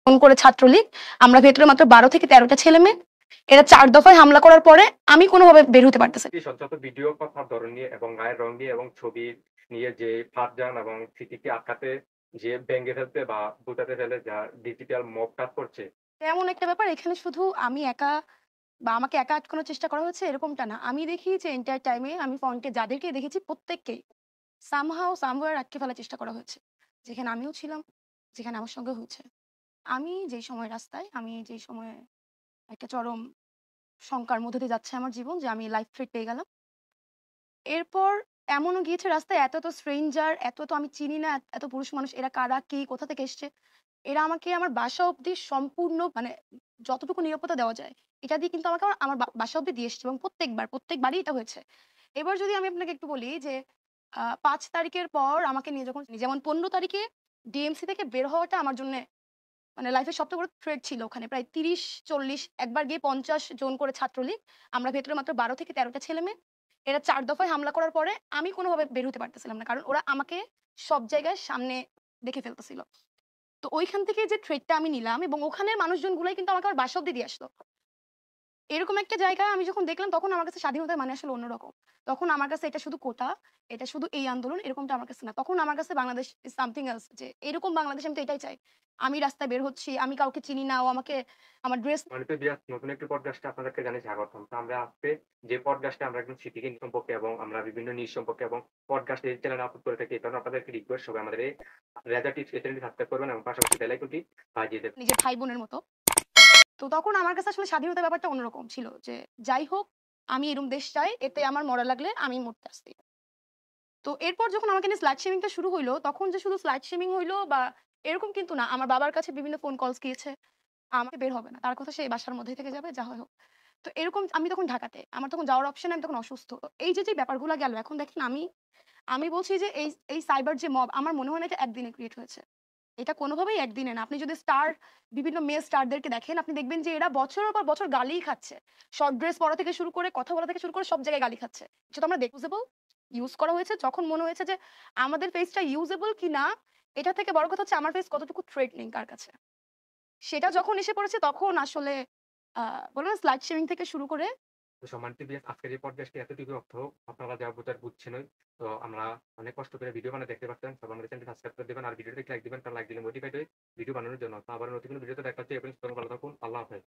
Phone করে ছাত্রলীগ, আমরা ভেতরে মাত্র ১২ থেকে ১৩ টা ছেলে মেয়ে। এরা ৪ দফায় হামলা করার পরে আমি কোনোভাবে বের হতে পারতেছি না। যত ভিডিও কথার ধরন নিয়ে এবং গায়ের রং নিয়ে এবং ছবি নিয়ে যে ফাঁদজান এবং স্মৃতিকে আটকাতে যে ভেঙে ফেলতে বা গুটাতে ফেলে যা ডিজিটাল মব কাজ করছে। এমন একটা ব্যাপার এখানে শুধু আমি একা বা আমাকে একা আটকানোর চেষ্টা করা হয়েছে এরকমটা না। আমি দেখি যে এন্টায়ার টাইমে আমি ফ্রন্টে যাদেরকে দেখেছি প্রত্যেককেই সামহাউ সামহোয়্যার আটকে ফেলার চেষ্টা করা হয়েছে। যেখানে আমিও ছিলাম, যেখানে আমার সঙ্গে হয়েছে। আমি যেই সময় রাস্তায়, আমি যেই সময়ে একটা চরম শঙ্কার মধ্য দিয়ে যাচ্ছে আমার জীবন যে আমি লাইফ থ্রেট পেয়ে গেলাম। এরপর এমনও গিয়েছে রাস্তায় এত স্ট্রেঞ্জার, এত আমি চিনি না এত পুরুষ মানুষ এরা কারা, কি, কোথা থেকে এসছে। এরা আমাকে আমার বাসা অব্দি সম্পূর্ণ মানে যতটুকু নিরাপত্তা দেওয়া যায়, এটা দিয়ে কিন্তু আমাকে আমার বাসা অব্দি দিয়ে এসছে এবং প্রত্যেকবারই এটা হয়েছে। এবার যদি আমি আপনাকে একটু বলি যে ৫ তারিখের পর আমাকে নিয়ে যখন যেমন ১৫ তারিখে ডিএমসি থেকে বের হওয়াটা আমার জন্যে মানে লাইফের সবচেয়ে বড় থ্রেট ছিল ওখানে। প্রায় ৩০-৪০ একবার গিয়ে ৫০ জন করে ছাত্রলীগ। আমরা ভেতরে মাত্র ১২ থেকে ১৩ টা ছেলে মেয়ে। এরা ৪ দফায় হামলা করার পরে আমি কোনোভাবে বের হতে পারতেছিলাম না। কারণ ওরা আমাকে সব জায়গায় সামনে দেখে ফেলতেছিল। তো ওইখান থেকে যে থ্রেটটা আমি নিলাম এবং ওখানের মানুষজনগুলাই কিন্তু আমাকে আমার বাসা অব্দি দিয়ে আসলো। এরকম একটা জায়গায় আমি যখন দেখলাম তখন আমার কাছে স্বাধীনতার মানে আসলে অন্যরকম। তখন আমার কাছে এটা শুধু কোটা, এটা শুধু এই আন্দোলন এরকমটা আমার কাছে না। তখন আমার কাছে বাংলাদেশ ইস সামথিং এলস যে এরকম বাংলাদেশ আমি তো এটাই চাই। আমি রাস্তায় বের হচ্ছি, আমি কাউকে চিনি না, ও আমাকে আমার ড্রেস মানে তো বিরাট নতুন একটি পডকাস্টে আপনাদেরকে জানাই স্বাগতম। তো আমরা আজকে যে পডকাস্টে আমরা একদম স্মৃতিকে সম্পর্কে এবং আমরা বিভিন্ন নিউজ সম্পর্কে এবং পডকাস্ট এই চ্যানেলে আপলোড করে থাকি। এই কারণে আপনাদেরকে রিকোয়েস্ট হবে আমাদের এই রেজা টিপস এই চ্যানেলটি সাবস্ক্রাইব করবেন এবং পাশাপাশি বেল আইকনটি বাজিয়ে দেবেন। নিজের ভাই বোনের মতো। তো তখন আমার কাছে আসলে স্বাধীনতার ব্যাপারটা অন্যরকম ছিল যে যাই হোক আমি এরকম দেশ চাই, এতে আমার মরা লাগলে আমি মরতে আসছি। তো এরপর যখন আমাকে নিয়ে স্লাট শেমিংটা শুরু হইলো, তখন যে শুধু স্লাট শেমিং হইলো বা এরকম কিন্তু না। আমার বাবার কাছে বিভিন্ন ফোন কলস গিয়েছে। আমাকে বের হবে না। তার কথা সে বাসার মধ্যেই থেকে যাবে, যা হয় হোক। তো এরকম আমি তখন ঢাকাতে। আমার তখন যাওয়ার অপশন আমি তখন অসুস্থ। তো এই যে ব্যাপারগুলা গেল, এখন দেখেন আমি বলছি যে এই সাইবার যে মব আমার মনে হয় না এটা একদিনে ক্রিয়েট হয়েছে। এটা কোনোভাবেই একদিনে না। আপনি যদি বিভিন্ন মেয়ে স্টারদেরকে দেখেন, আপনি দেখবেন যে এরা বছরের পর বছর গালিই খাচ্ছে। শর্ট ড্রেস পরা থেকে শুরু করে, কথা বলা থেকে শুরু করে সব জায়গায় গালি খাচ্ছে। সেটা আমরা ইউজেবল ইউজ করা হয়েছে যখন মনে হয়েছে যে আমাদের ফেসটা ইউজেবল কিনা, এটা থেকে বড় কথা হচ্ছে আমার ফেস কতটুকু থ্রেটনিং কার কাছে। সেটা যখন এসে পড়েছে তখন আসলে বলে না স্লাট শেমিং থেকে শুরু করে তো সম্মানিত ভিউয়ার্স, আজকের এই পডকাস্টে এতটুকু অর্থ আপনারা যা বোঝার বুঝছেনই। তো আমরা অনেক কষ্ট করে ভিডিও বানায় দেখতে পাচ্ছেন। সবাই আমাদের চ্যানেলটি সাবস্ক্রাইব করে দিবেন আর ভিডিওতে লাইক দিবেন। কারণ লাইক দিলে মোটিভেট হই ভিডিও বানানোর জন্য। তো আবার নতুন কোনো ভিডিওতে দেখা হচ্ছে। এ পর্যন্ত ভালো থাকুন। আল্লাহ হাফেজ।